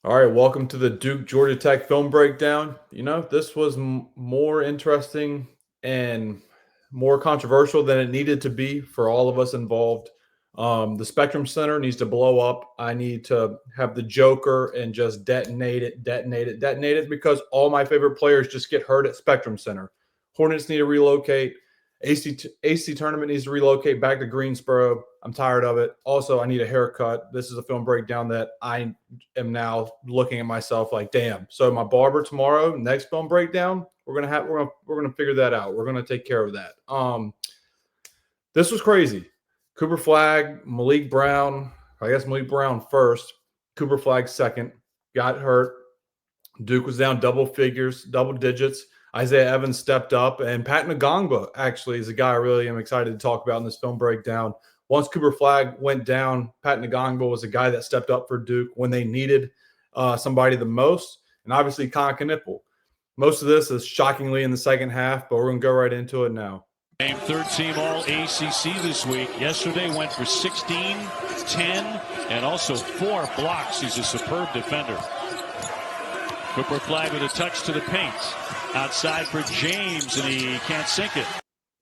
All right, welcome to the Duke Georgia Tech film breakdown. This was more interesting and more controversial than it needed to be for all of us involved. The Spectrum Center needs to blow up. I need to have the Joker and just detonate it because all my favorite players just get hurt at Spectrum Center. Hornets need to relocate. AC tournament needs to relocate back to Greensboro. I'm tired of it. Also, I need a haircut. This is a film breakdown that I am now looking at myself like, damn. So my barber tomorrow, next film breakdown, we're gonna figure that out. We're gonna take care of that. This was crazy. Cooper Flagg, Maliq Brown. I guess Maliq Brown first. Cooper Flagg second. Got hurt. Duke was down double digits. Isaiah Evans stepped up, and Pat Ngongba actually is a guy I really am excited to talk about in this film breakdown. Once Cooper Flagg went down, Pat Ngongba was a guy that stepped up for Duke when they needed somebody the most, and obviously Con Knipple. Most of this is shockingly in the second half, but we're going to go right into it now. Named third team all ACC this week. Yesterday went for 16, 10, and also 4 blocks. He's a superb defender. Cooper Flagg with a touch to the paint. Outside for James, and he can't sink it.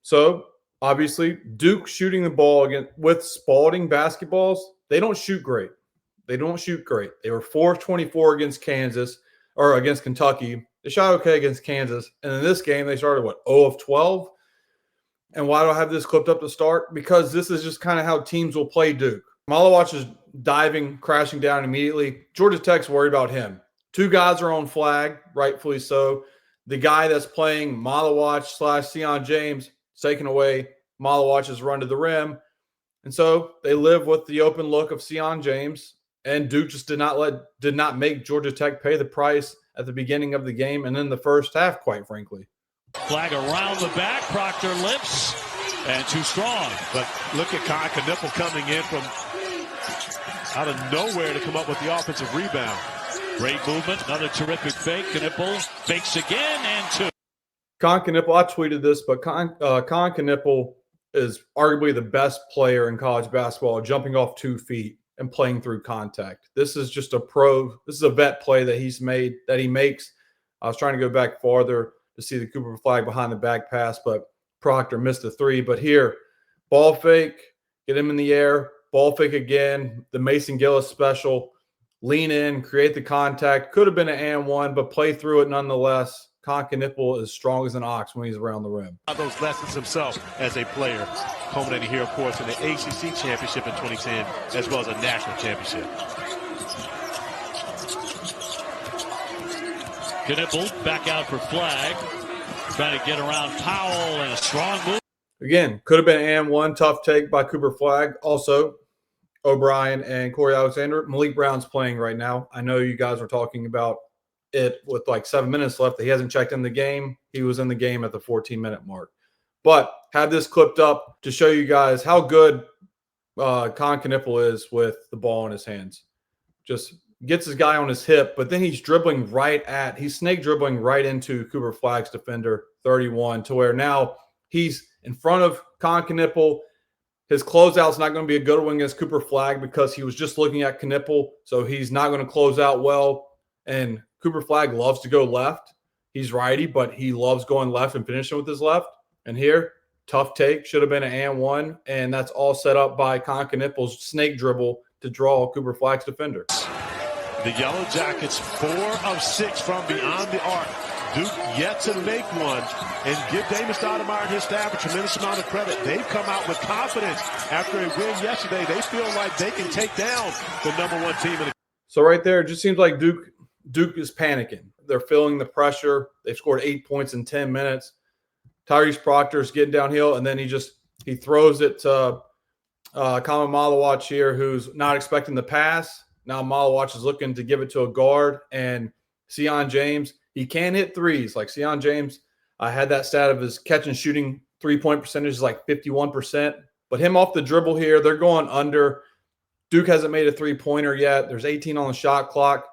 So, obviously, Duke shooting the ball with Spalding basketballs, they don't shoot great. They were 4-24 against against Kentucky. They shot okay against Kansas. And in this game, they started, 0 of 12? And why do I have this clipped up to start? Because this is just kind of how teams will play Duke. Maliq is diving, crashing down immediately. Georgia Tech's worried about him. 2 guys are on Flagg, rightfully so. The guy that's playing Maliq / Sion James taking away Maliq's run to the rim. And so they live with the open look of Sion James. And Duke just did not make Georgia Tech pay the price at the beginning of the game and in the first half, quite frankly. Flagg around the back. Proctor lifts and too strong. But look at Con Knipple coming in from out of nowhere to come up with the offensive rebound. Great movement. Another terrific fake. Knipple fakes again and 2. Con Knipple, I tweeted this, but Con Knipple is arguably the best player in college basketball, jumping off 2 feet and playing through contact. This is just this is a vet play that he makes. I was trying to go back farther to see the Cooper Flagg behind the back pass, but Proctor missed a 3. But here, ball fake, get him in the air, ball fake again, the Mason Gillis special. Lean in, create the contact. Could have been an and one, but play through it nonetheless. Con Knipple is strong as an ox when he's around the rim. Those lessons himself as a player, culminating here, of course, in the ACC championship in 2010, as well as a national championship. Knipple back out for Flagg. Trying to get around Powell, and a strong move. Again, could have been an and one. Tough take by Cooper Flagg. Also, O'Brien and Corey Alexander. Maliq Brown's playing right now. I know you guys were talking about it with 7 minutes left. He hasn't checked in the game. He was in the game at the 14-minute mark. But have this clipped up to show you guys how good Con Knipple is with the ball in his hands. Just gets his guy on his hip, but then he's snake dribbling right into Cooper Flagg's defender, 31, to where now he's in front of Con Knipple. His closeout's not going to be a good one against Cooper Flagg because he was just looking at Knipple, so he's not going to close out well. And Cooper Flagg loves to go left. He's righty, but he loves going left and finishing with his left. And here, tough take, should have been an and one, and that's all set up by Con Knipple's snake dribble to draw Cooper Flagg's defender. The Yellow Jackets 4 of 6 from beyond the arc. Duke yet to make one, and give Damon Stoudemire and his staff a tremendous amount of credit. They've come out with confidence after a win yesterday. They feel like they can take down the #1 team in the. So right there, it just seems like Duke is panicking. They're feeling the pressure. They've scored 8 points in 10 minutes. Tyrese Proctor's getting downhill, and then he throws it to Kama Maliq here, who's not expecting the pass. Now Maliq is looking to give it to a guard, and Sion James. He can hit threes. Like Sion James, I had that stat of his catch and shooting 3-point percentage is 51%. But him off the dribble here, they're going under. Duke hasn't made a 3-pointer yet. There's 18 on the shot clock.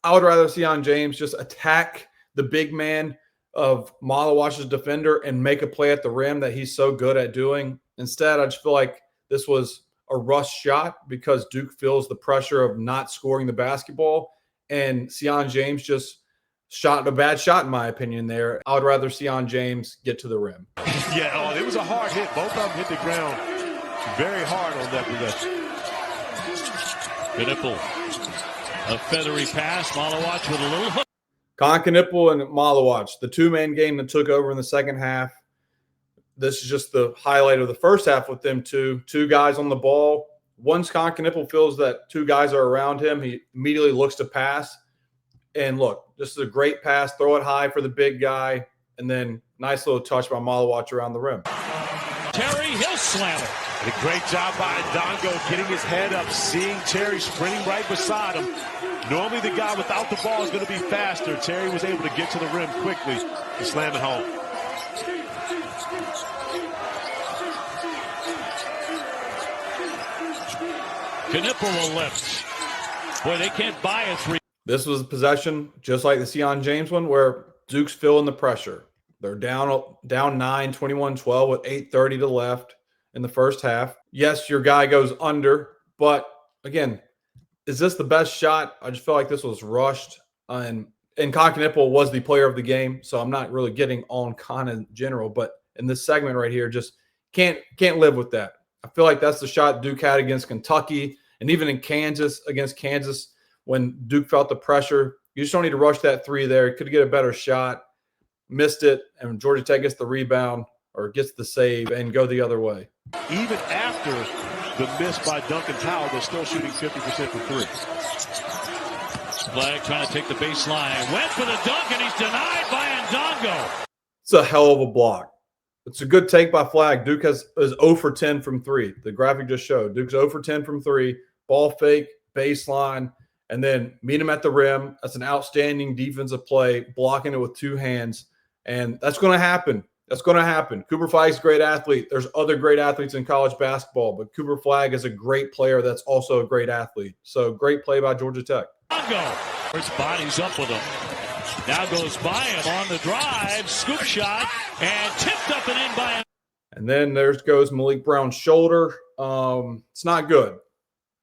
I would rather Sion James just attack the big man of Maliq's defender and make a play at the rim that he's so good at doing. Instead, I just feel like this was a rush shot because Duke feels the pressure of not scoring the basketball. and Sion James just shot a bad shot, in my opinion, there. I would rather Sion James get to the rim. Yeah, it was a hard hit. Both of them hit the ground very hard on that possession. Knipple, a feathery pass. Maliq with a little hook. Knipple and Maliq, the two-man game that took over in the second half. This is just the highlight of the first half with them two guys on the ball. Once Knipple feels that two guys are around him, he immediately looks to pass. And look, this is a great pass. Throw it high for the big guy. And then nice little touch by Maliq around the rim. Terry, he'll slam it. And a great job by Ndongo getting his head up, seeing Terry sprinting right beside him. Normally the guy without the ball is going to be faster. Terry was able to get to the rim quickly to slam it home. Knipple will lift. Boy, they can't buy a three. This was a possession just like the Sion James one where Duke's feeling the pressure. They're down 9, 21-12 with 8:30 to left in the first half. Yes, your guy goes under, but again, is this the best shot? I just feel like this was rushed. And Knipple was the player of the game, so I'm not really getting on Con in general, but in this segment right here, just can't live with that. I feel like that's the shot Duke had against Kentucky and even in Kansas, against Kansas, when Duke felt the pressure. You just don't need to rush that three there. Could get a better shot. Missed it, and Georgia Tech gets the rebound or gets the save and go the other way. Even after the miss by Duncan Powell, they're still shooting 50% from three. Flagg trying to take the baseline. Went for the dunk, and he's denied by Ndongo. It's a hell of a block. It's a good take by Flagg. Duke is 0 for 10 from 3. The graphic just showed. Duke's 0 for 10 from 3. Ball fake, baseline, and then meet him at the rim. That's an outstanding defensive play, blocking it with two hands. And that's going to happen. That's going to happen. Cooper Flagg's a great athlete. There's other great athletes in college basketball, but Cooper Flagg is a great player that's also a great athlete. So great play by Georgia Tech. His body's up with him. Now goes by him on the drive, scoop shot, and tipped up and in by him. And then there goes Maliq Brown's shoulder. It's not good.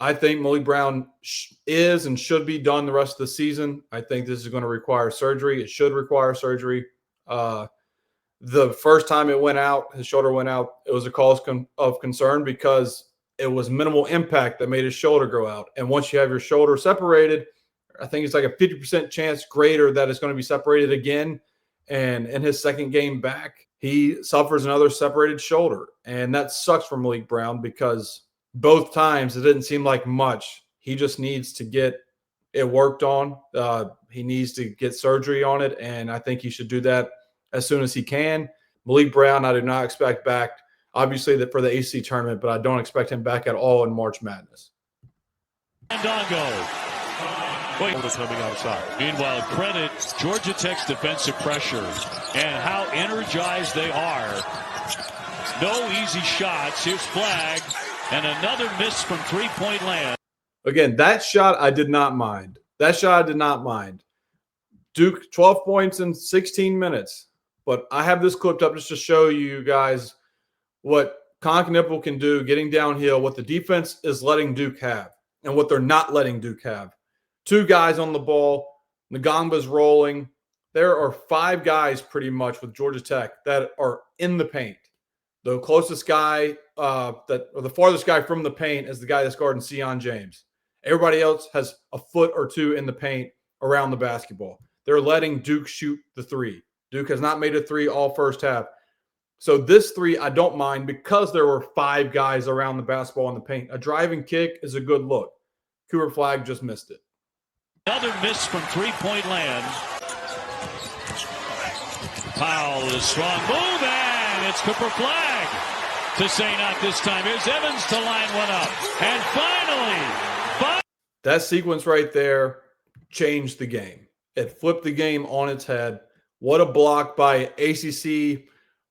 I think Maliq Brown is and should be done the rest of the season. I think this is going to require surgery. It should require surgery. The first time it went out, his shoulder went out, it was a cause of concern because it was minimal impact that made his shoulder go out. And once you have your shoulder separated, I think it's like a 50% chance greater that it's going to be separated again. And in his second game back, he suffers another separated shoulder. And that sucks for Maliq Brown because both times it didn't seem like much. He just needs to get it worked on. He needs to get surgery on it. And I think he should do that as soon as he can. Maliq Brown, I do not expect back, obviously, for the ACC tournament, but I don't expect him back at all in March Madness. Ndongo. Coming outside. Meanwhile, credit Georgia Tech's defensive pressure and how energized they are. No easy shots. Here's Flagg, and another miss from three-point land. Again, that shot I did not mind. Duke, 12 points in 16 minutes. But I have this clipped up just to show you guys what Knipple can do getting downhill, what the defense is letting Duke have, and what they're not letting Duke have. Two guys on the ball. Ngomba's rolling. There are 5 guys pretty much with Georgia Tech that are in the paint. The closest guy or the farthest guy from the paint is the guy that's guarding Sion James. Everybody else has a foot or two in the paint around the basketball. They're letting Duke shoot the three. Duke has not made a three all first half. So this three I don't mind because there were 5 guys around the basketball in the paint. A driving kick is a good look. Cooper Flagg just missed it. Another miss from three-point land. Powell is strong move, and it's Cooper Flagg to say not this time. Here's Evans to line one up. And finally, that sequence right there changed the game. It flipped the game on its head. What a block by ACC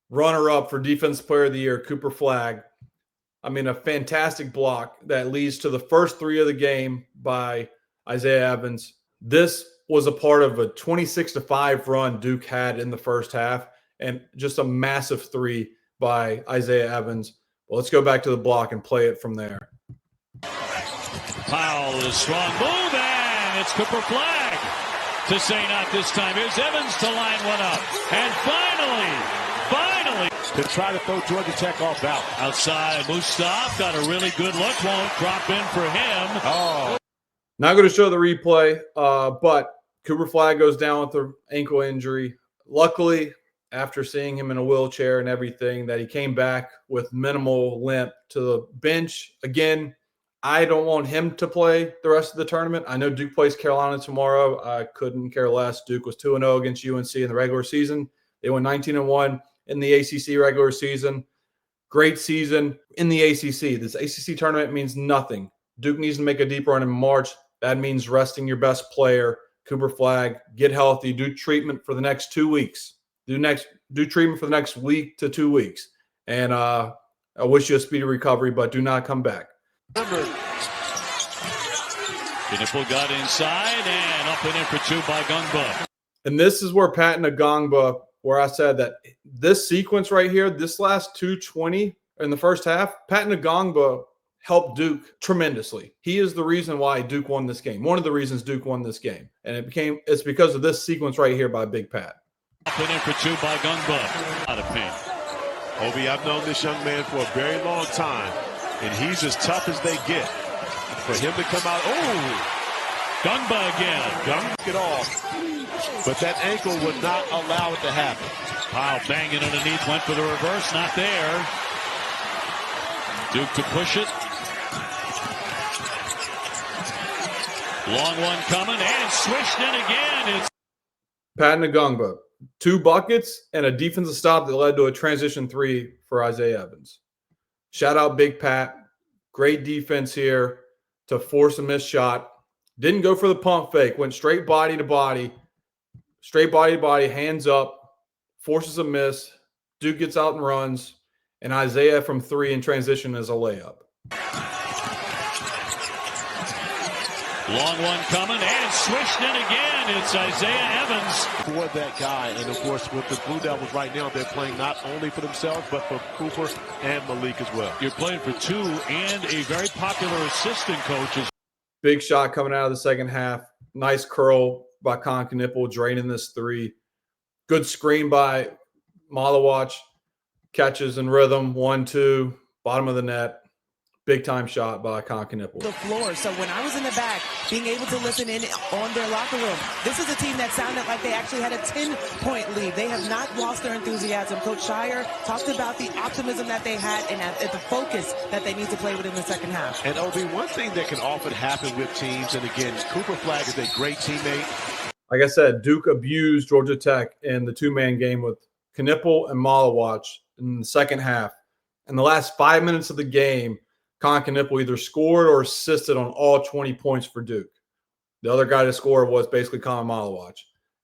runner-up for Defensive Player of the Year, Cooper Flagg. I mean, a fantastic block that leads to the first 3 of the game by Isaiah Evans. This was a part of a 26-5 run Duke had in the first half, and just a massive 3 by Isaiah Evans. Well, let's go back to the block and play it from there. Powell is strong move, and it's Cooper Flagg. to say not this time. Here's Evans to line one up. And finally, to try to throw Georgia Tech off balance. outside, Mustaf got a really good look. Won't drop in for him. Oh, Not going to show the replay, but Cooper Flagg goes down with an ankle injury. Luckily, after seeing him in a wheelchair and everything, that he came back with minimal limp to the bench. Again, I don't want him to play the rest of the tournament. I know Duke plays Carolina tomorrow. I couldn't care less. Duke was 2-0 against UNC in the regular season. They went 19-1 in the ACC regular season. Great season in the ACC. This ACC tournament means nothing. Duke needs to make a deep run in March. That means resting your best player, Cooper Flagg. Get healthy. Do treatment for the next 2 weeks. Do treatment for the next week to 2 weeks. And I wish you a speedy recovery, but do not come back. Knipple got inside and up and in for two by Gungba. And this is where Pat Ngongba, where I said that this sequence right here, this last 2:20 in the first half, Pat Ngongba helped Duke tremendously. He is the reason why Duke won this game. One of the reasons Duke won this game. And it's because of this sequence right here by Big Pat. Up and in for two by Gungba. Out of pain. Obi, I've known this young man for a very long time, and he's as tough as they get. For him to come out, Gungba again. Gungba it off. But that ankle would not allow it to happen. Powell banging underneath, went for the reverse, not there. Duke to push it. Long one coming and swished in again. It's Pat Ngongba, 2 buckets and a defensive stop that led to a transition 3 for Isaiah Evans. Shout out Big Pat. Great defense here to force a missed shot. Didn't go for the pump fake. Went straight body to body. Straight body to body, hands up. Forces a miss. Duke gets out and runs. And Isaiah from 3 in transition is a layup. long one coming and swished in again. It's Isaiah Evans. For that guy, and of course with the Blue Devils right now, they're playing not only for themselves, but for Cooper and Maliq as well. You're playing for two and a very popular assistant coach. Big shot coming out of the second half. Nice curl by Knipple, draining this 3. Good screen by Maliq. Catches in rhythm, 1-2, bottom of the net. Big time shot by Knipple. The floor. So when I was in the back, being able to listen in on their locker room, this is a team that sounded like they actually had a 10-point lead. They have not lost their enthusiasm. Coach Shire talked about the optimism that they had and the focus that they need to play with in the second half. And Obi, one thing that can often happen with teams, and again, Cooper Flagg is a great teammate. Like I said, Duke abused Georgia Tech in the 2-man game with Knipple and Maliq in the second half. In the last 5 minutes of the game, Knipple either scored or assisted on all 20 points for Duke. The other guy to score was basically Maliq.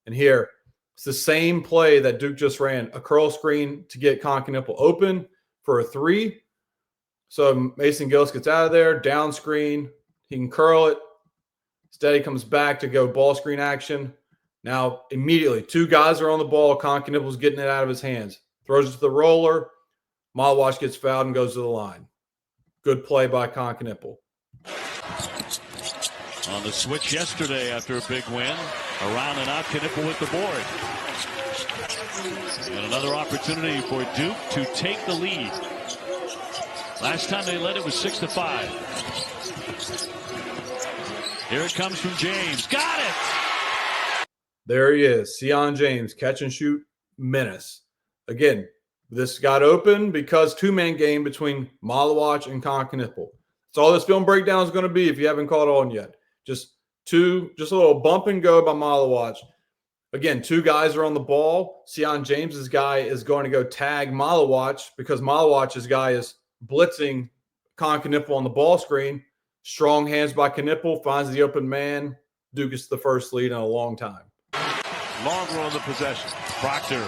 And here, it's the same play that Duke just ran, a curl screen to get Knipple open for a 3. So Mason Gillis gets out of there, down screen. He can curl it. Instead, he comes back to go ball screen action. Now, immediately, 2 guys are on the ball. Knipple's getting it out of his hands. Throws it to the roller. Maliq gets fouled and goes to the line. Good play by Knipple. On the switch yesterday after a big win. Around and out, Knipple with the board. And another opportunity for Duke to take the lead. Last time they led it was 6-5. Here it comes from James. Got it! There he is. Sion James, catch and shoot menace. Again, this got open because 2-man game between Maliq and Knipple. That's all this film breakdown is going to be if you haven't caught on yet. Just a little bump and go by Maliq. Again, 2 guys are on the ball. Sion James's guy is going to go tag Maliq because Maliq's guy is blitzing Knipple on the ball screen. Strong hands by Knipple, finds the open man. Duke gets the first lead in a long time. Longer on the possession. Proctor,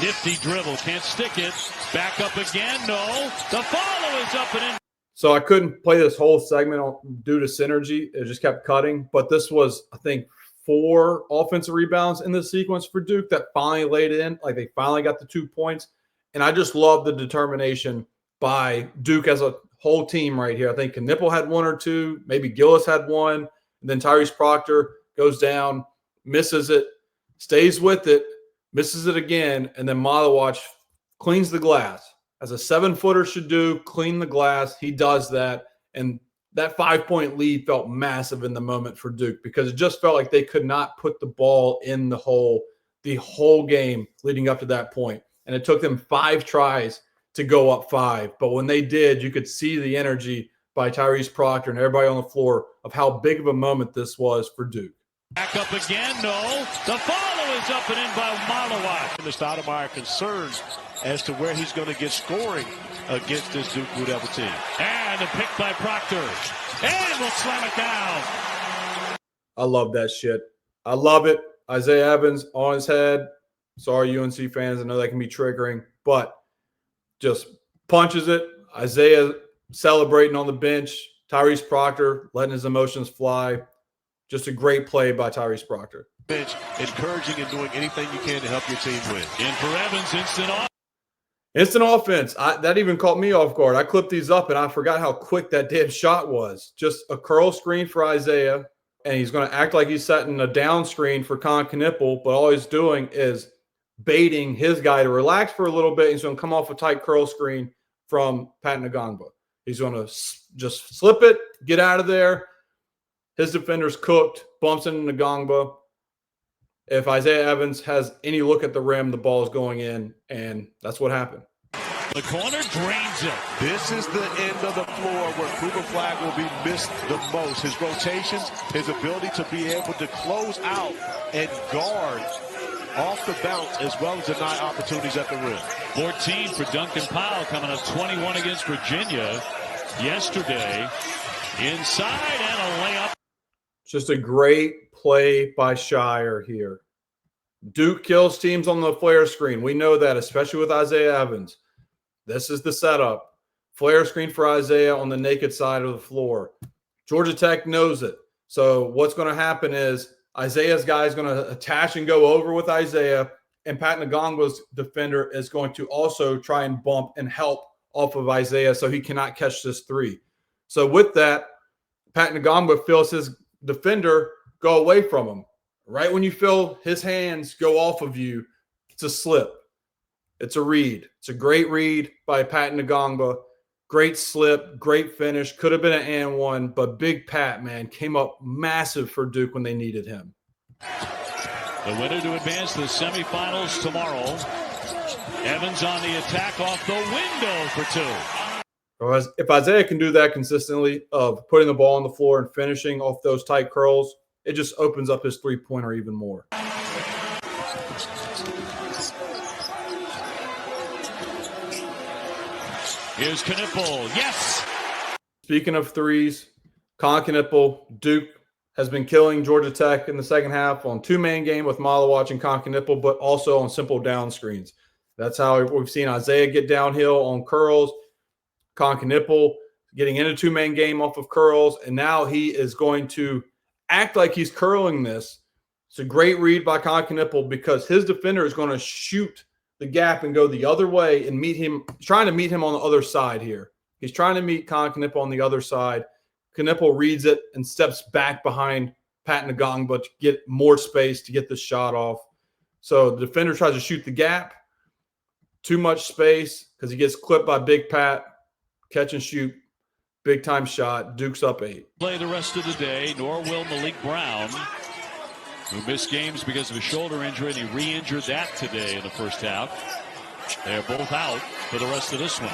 nifty dribble, can't stick it. Back up again, no. The follow is up and in. So I couldn't play this whole segment due to synergy. It just kept cutting. But this was, I think, 4 offensive rebounds in this sequence for Duke that finally laid in. Like they finally got the 2 points. And I just love the determination by Duke as a whole team right here. I think Knipple had 1 or 2. Maybe Gillis had 1. And then Tyrese Proctor goes down. misses it, stays with it, misses it again, and then Maliq cleans the glass. As a 7-footer should do, clean the glass. He does that. And that 5-point lead felt massive in the moment for Duke because it just felt like they could not put the ball in the hole the whole game leading up to that point. And it took them 5 tries to go up 5. But when they did, you could see the energy by Tyrese Proctor and everybody on the floor of how big of a moment this was for Duke. Back up again, no. The follow is up and in by Maliq. Mr. Stoudemire concerned as to where he's going to get scoring against this Duke Blue Devil team. And a pick by Proctor. And we'll slam it down. I love that shit. I love it. Isaiah Evans on his head. Sorry, UNC fans. I know that can be triggering, but just punches it. Isaiah celebrating on the bench. Tyrese Proctor letting his emotions fly. Just a great play by Tyrese Proctor. Bench, encouraging and doing anything you can to help your team win. In for Evans, instant offense. That even caught me off guard. I clipped these up, and I forgot how quick that damn shot was. Just a curl screen for Isaiah, and he's going to act like he's setting a down screen for Con Knipple, but all he's doing is baiting his guy to relax for a little bit. He's going to come off a tight curl screen from Pat Ngongba. He's going to just slip it, get out of there. His defender's cooked, bumps into Ngongba. If Isaiah Evans has any look at the rim, the ball is going in, and that's what happened. The corner drains it. This is the end of the floor where Cooper Flagg will be missed the most. His rotations, his ability to be able to close out and guard off the bounce as well as deny opportunities at the rim. 14 for Duncan Powell coming up 21 against Virginia yesterday. Inside and a layup. Just a great play by Shire here. Duke kills teams on the flare screen. We know that, especially with Isaiah Evans. This is the setup. Flare screen for Isaiah on the naked side of the floor. Georgia Tech knows it. So what's going to happen is Isaiah's guy is going to attach and go over with Isaiah, and Pat Ngongba's defender is going to also try and bump and help off of Isaiah so he cannot catch this 3. So with that, Pat Ngongba feels his defender go away from him. Right when you feel his hands go off of you, it's a slip. It's a read. It's a great read by Pat Ngongba. Great slip, great finish. Could have been an and one, but Big Pat, man, came up massive for Duke when they needed him. The winner to advance to the semifinals tomorrow. Evans on the attack off the window for 2. If Isaiah can do that consistently of putting the ball on the floor and finishing off those tight curls, it just opens up his three-pointer even more. Here's Knipple. Yes! Speaking of threes, Con Knipple, Duke has been killing Georgia Tech in the second half on 2-man game with Maliq and Con Knipple, but also on simple down screens. That's how we've seen Isaiah get downhill on curls. Con Knipple getting in a 2-man game off of curls, and now he is going to act like he's curling this. It's a great read by Con Knipple because his defender is going to shoot the gap and go the other way and meet him, trying to meet him on the other side here. He's trying to meet Con Knipple on the other side. Knipple reads it and steps back behind Pat Ngongba to get more space to get the shot off. So the defender tries to shoot the gap. Too much space because he gets clipped by Big Pat. Catch and shoot. Big time shot. Duke's up 8. Play the rest of the day, nor will Maliq Brown, who missed games because of a shoulder injury, and he re-injured that today in the first half. They're both out for the rest of this one.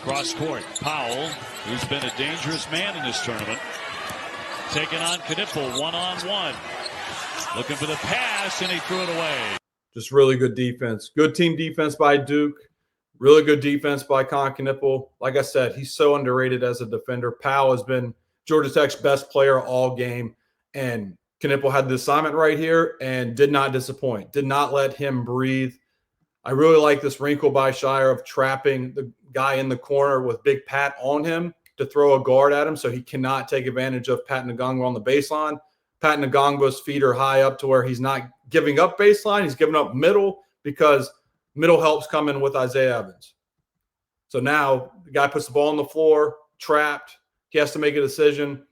Cross court, Powell, who's been a dangerous man in this tournament, taking on Knipple one-on-one. Looking for the pass, and he threw it away. Just really good defense. Good team defense by Duke. Really good defense by Con Knipple. Like I said, he's so underrated as a defender. Powell has been Georgia Tech's best player all game, and Knipple had the assignment right here and did not disappoint. Did not let him breathe. I really like this wrinkle by Shire of trapping the guy in the corner with Big Pat on him to throw a guard at him so he cannot take advantage of Pat Ngongba on the baseline. Pat Ngongba's feet are high up to where he's not giving up baseline. He's giving up middle because middle helps come in with Isaiah Evans. So now the guy puts the ball on the floor, trapped. He has to make a decision.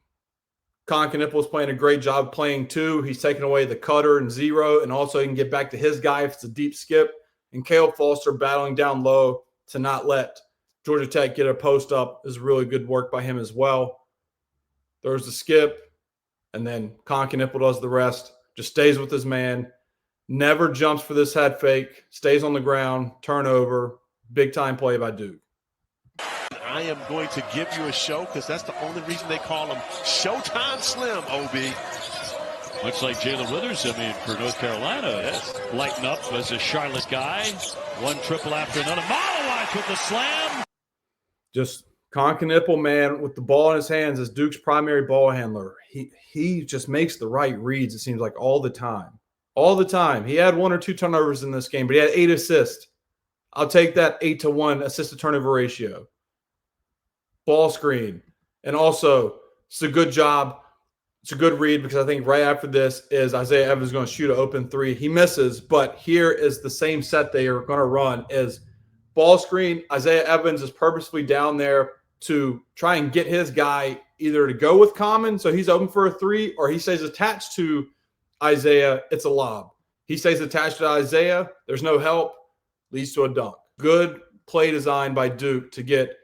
Con Knippel's playing a great job playing two. He's taking away the cutter and zero, and also he can get back to his guy if it's a deep skip. And Caleb Foster battling down low to not let Georgia Tech get a post up is really good work by him as well. There's the skip, and then Con Knippel does the rest. Just stays with his man. Never jumps for this head fake. Stays on the ground. Turnover. Big time play by Duke. I am going to give you a show because that's the only reason they call him Showtime Slim, OB. Looks like Jalen Withers, for North Carolina, lighten up as a Charlotte guy. One triple after another. Maliq with the slam. Just Con Knippel, man, with the ball in his hands as Duke's primary ball handler. He just makes the right reads, it seems like, all the time. All the time. He had 1 or 2 turnovers in this game, but he had 8 assists. I'll take that 8-to-1 assist-to-turnover ratio. Ball screen. And also, it's a good job. It's a good read because I think right after this is Isaiah Evans going to shoot an open three. He misses, but here is the same set they are going to run is ball screen. Isaiah Evans is purposefully down there to try and get his guy either to go with Common, so he's open for a three, or he stays attached to Isaiah. It's a lob. He stays attached to Isaiah. There's no help. Leads to a dunk. Good play design by Duke to get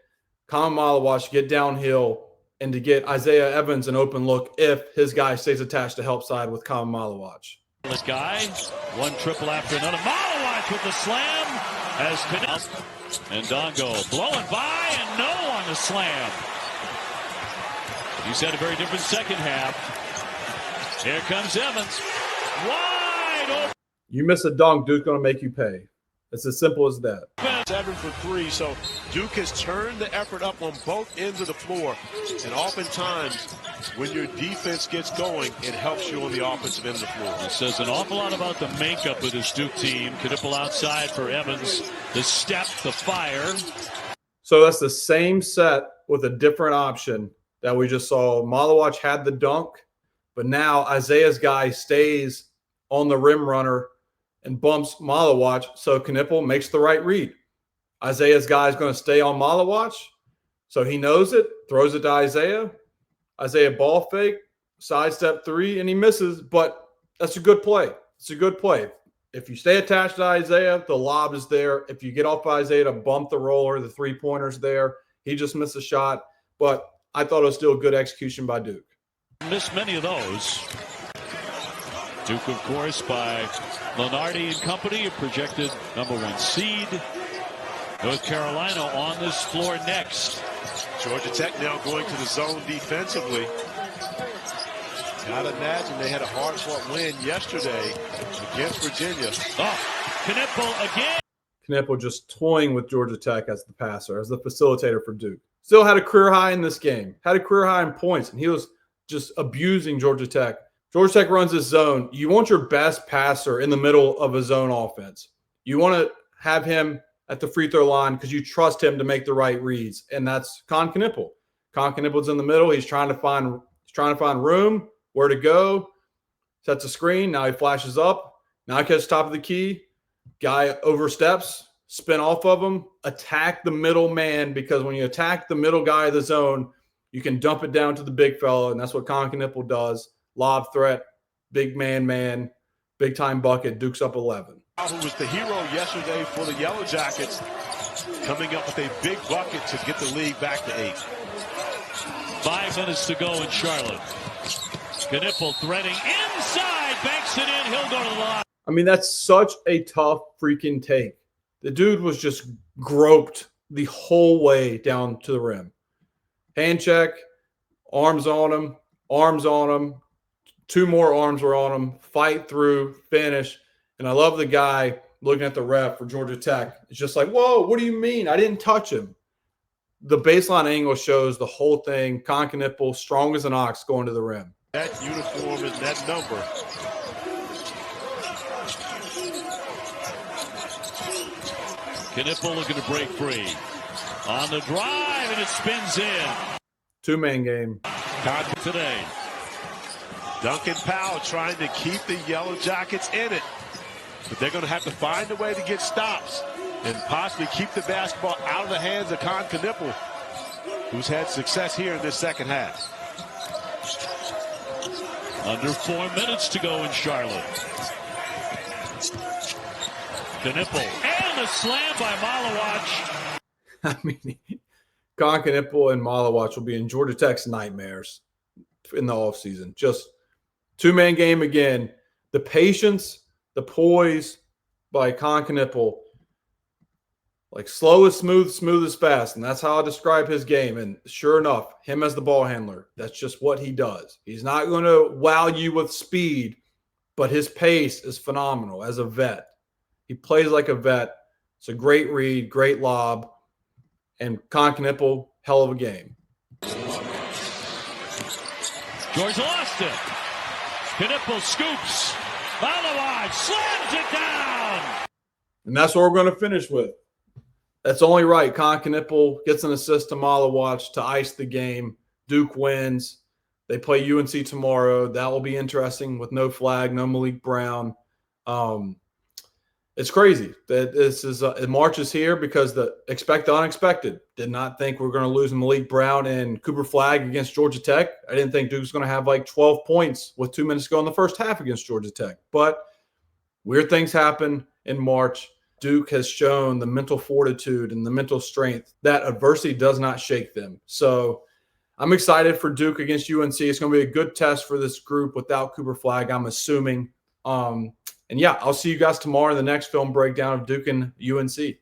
Common Maliq to get downhill and to get Isaiah Evans an open look if his guy stays attached to help side with Common Maliq. This guy, one triple after another. Maliq with the slam as and Dongo blowing by and no on the slam. He's had a very different second half. Here comes Evans. Wide open. You miss a dunk, Duke's going to make you pay. It's as simple as that. 7 for 3, so Duke has turned the effort up on both ends of the floor, and oftentimes when your defense gets going, it helps you on the offensive end of the floor. It says an awful lot about the makeup of this Duke team. Knippel outside for Evans, the step, the fire. So that's the same set with a different option that we just saw. Maliq had the dunk, but now Isaiah's guy stays on the rim runner and bumps Maliq, so Knippel makes the right read. Isaiah's guy is going to stay on Maliq, so he knows it, throws it to Isaiah. Isaiah ball fake, sidestep three, and he misses, but that's a good play. It's a good play. If you stay attached to Isaiah, the lob is there. If you get off Isaiah to bump the roller, the three-pointer's there. He just missed a shot, but I thought it was still good execution by Duke. Missed many of those. Duke, of course, by Lenardi and company, a projected #1 seed. North Carolina on this floor next. Georgia Tech now going to the zone defensively. Gotta imagine they had a hard-fought win yesterday against Virginia. Oh, Knippel again. Knippel just toying with Georgia Tech as the passer, as the facilitator for Duke. Still had a career high in this game. Had a career high in points, and he was just abusing Georgia Tech. Georgia Tech runs this zone. You want your best passer in the middle of a zone offense. You want to have him at the free throw line because you trust him to make the right reads, and that's Con Knippel. Con Knippel's in the middle. He's trying to find room, where to go. Sets a screen. Now he flashes up. Now he catches top of the key. Guy oversteps, spin off of him, attack the middle man, because when you attack the middle guy of the zone, you can dump it down to the big fella, and that's what Con Knippel does. Lob threat, big man, big time bucket. Duke's up 11. Who was the hero yesterday for the Yellow Jackets, coming up with a big bucket to get the league back to 8. 5 minutes to go in Charlotte. Knippel threading inside, banks it in. He'll go to the line. I mean, that's such a tough freaking take. The dude was just groped the whole way down to the rim. Hand check, arms on him. 2 more arms were on him. Fight through, finish. And I love the guy looking at the ref for Georgia Tech. It's just like, whoa, what do you mean? I didn't touch him. The baseline angle shows the whole thing. Con Knippel, strong as an ox, going to the rim. That uniform and that number. Knippel looking to break free. On the drive, and it spins in. 2-man game. Today. Duncan Powell trying to keep the Yellow Jackets in it. But they're going to have to find a way to get stops and possibly keep the basketball out of the hands of Con Knippel, who's had success here in this second half. Under 4 minutes to go in Charlotte. Knipple and a slam by Maliq. I mean, Knipple and Maliq will be in Georgia Tech's nightmares in the offseason. Just two-man game again. The patience, the poise by Knipple, like slow is smooth, smooth is fast. And that's how I describe his game. And sure enough, him as the ball handler, that's just what he does. He's not going to wow you with speed, but his pace is phenomenal as a vet. He plays like a vet. It's a great read, great lob. And Knipple, hell of a game. George lost it. Knipple scoops. Maliq slams it down. And that's what we're going to finish with. That's only right. Knipple gets an assist to Maliq to ice the game. Duke wins. They play UNC tomorrow. That will be interesting with no Flagg, no Maliq Brown. It's crazy that this is March is here because the expect the unexpected. Did not think we were going to lose Maliq Brown and Cooper Flagg against Georgia Tech. I didn't think Duke was going to have like 12 points with 2 minutes to go in the first half against Georgia Tech. But weird things happen in March. Duke has shown the mental fortitude and the mental strength that adversity does not shake them. So I'm excited for Duke against UNC. It's going to be a good test for this group without Cooper Flagg, I'm assuming. And yeah, I'll see you guys tomorrow in the next film breakdown of Duke and UNC.